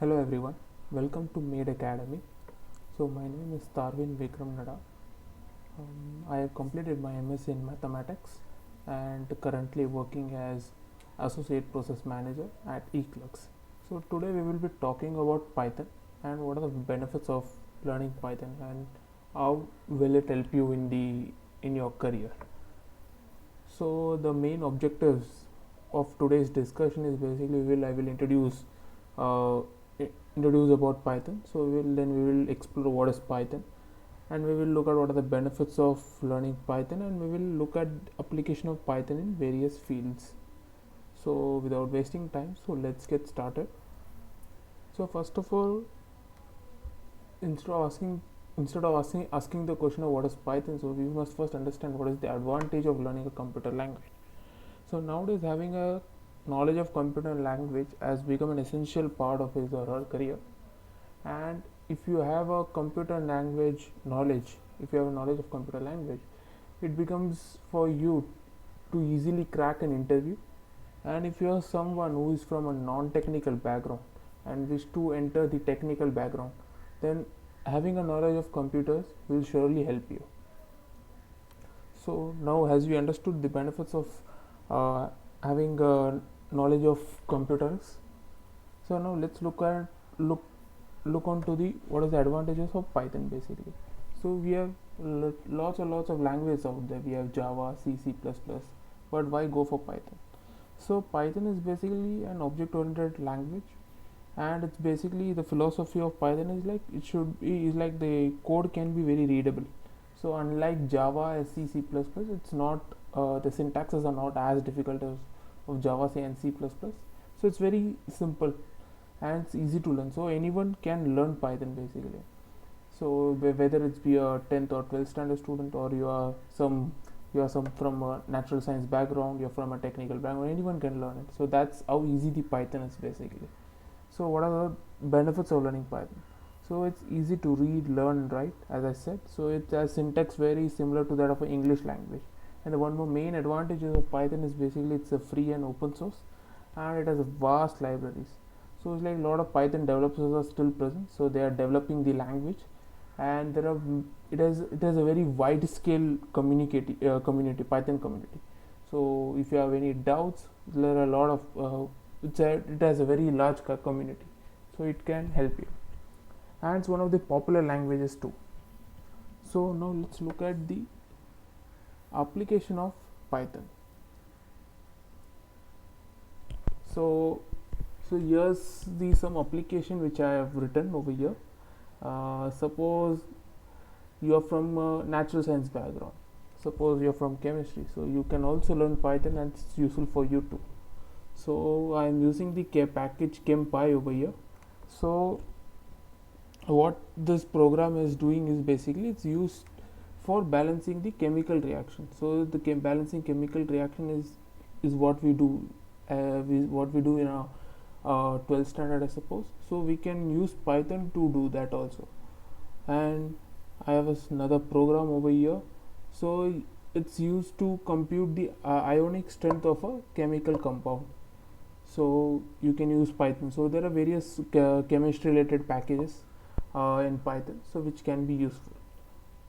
Hello everyone, welcome to Made Academy. So my name is Tarvin Vikram Nada. I have completed my MS in Mathematics and currently working as Associate Process Manager at eClerx. So today we will be talking about Python and what are the benefits of learning Python and how will it help you in your career. So the main objectives of today's discussion is basically I will uh, introduce about Python. So we will explore what is Python, and we will look at what are the benefits of learning Python, and we will look at application of Python in various fields. So without wasting time, so let's get started. So first of all, instead of asking the question of what is Python, so we must first understand what is the advantage of learning a computer language. So nowadays, having a knowledge of computer language has become an essential part of his or her career. And if you have a computer language knowledge, if you have a knowledge of computer language, it becomes for you to easily crack an interview. And if you are someone who is from a non-technical background and wish to enter the technical background, then having a knowledge of computers will surely help you. So now, as we understood the benefits of uh, having a knowledge of computers, so now let's look on to the what is the advantages of Python basically. So we have lots of languages out there. We have Java, C++, but why go for Python? So Python is basically an object-oriented language, and it's basically the philosophy of Python is like it should be is like the code can be very readable. So unlike Java and C++, it's not the syntaxes are not as difficult as of Java, C and C++. So it's very simple and it's easy to learn. So anyone can learn Python basically. So whether it's be a 10th or 12th standard student, or you are some from a natural science background, you're from a technical background, anyone can learn it. So that's how easy the Python is basically. So what are the benefits of learning Python? So it's easy to read, learn, and write, as I said. So it has syntax very similar to that of an English language. And the one more main advantage of Python is basically it's a free and open source, and it has a vast libraries. So it's like a lot of Python developers are still present. So they are developing the language, and it has a very wide scale community Python community. So if you have any doubts, there are a lot of it has a very large community, so it can help you, and it's one of the popular languages too. So now let's look at the application of Python. So here's the some application which I have written over here. Suppose you are from a natural science background, suppose you're from chemistry, so you can also learn Python and it's useful for you too. So I'm using the package ChemPy over here. So what this program is doing is basically it's used for balancing the chemical reaction. So the balancing chemical reaction is what we do in our 12th standard, I suppose. So we can use Python to do that also. And I have another program over here. So it's used to compute the ionic strength of a chemical compound. So you can use Python. So there are various chemistry related packages in Python, so which can be useful.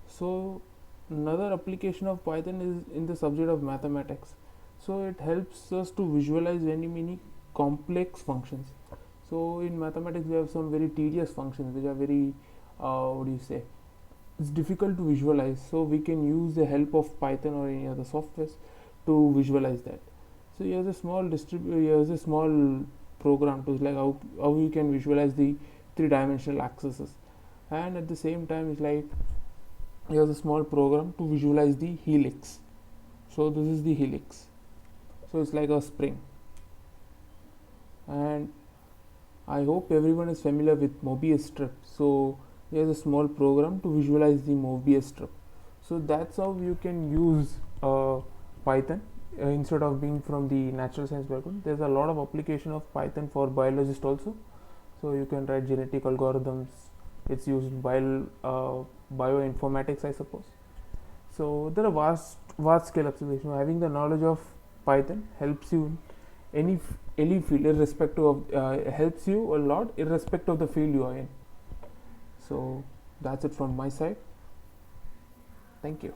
So another application of Python is in the subject of mathematics. So it helps us to visualize many complex functions. So in mathematics we have some very tedious functions which are very what do you say, it's difficult to visualize. So we can use the help of Python or any other softwares to visualize that. So here's a small program to like how you can visualize the three-dimensional axes, and at the same time it's like here's a small program to visualize the helix. So this is the helix, so it's like a spring, and I hope everyone is familiar with Mobius strip. So here's a small program to visualize the Mobius strip. So that's how you can use Python instead of being from the natural science background. There's a lot of application of Python for biologists also. So you can write genetic algorithms. It's used in bioinformatics, I suppose. So there are vast scale applications. Having the knowledge of Python helps you in any field, irrespective of helps you a lot irrespective of the field you are in. So that's it from my side. Thank you.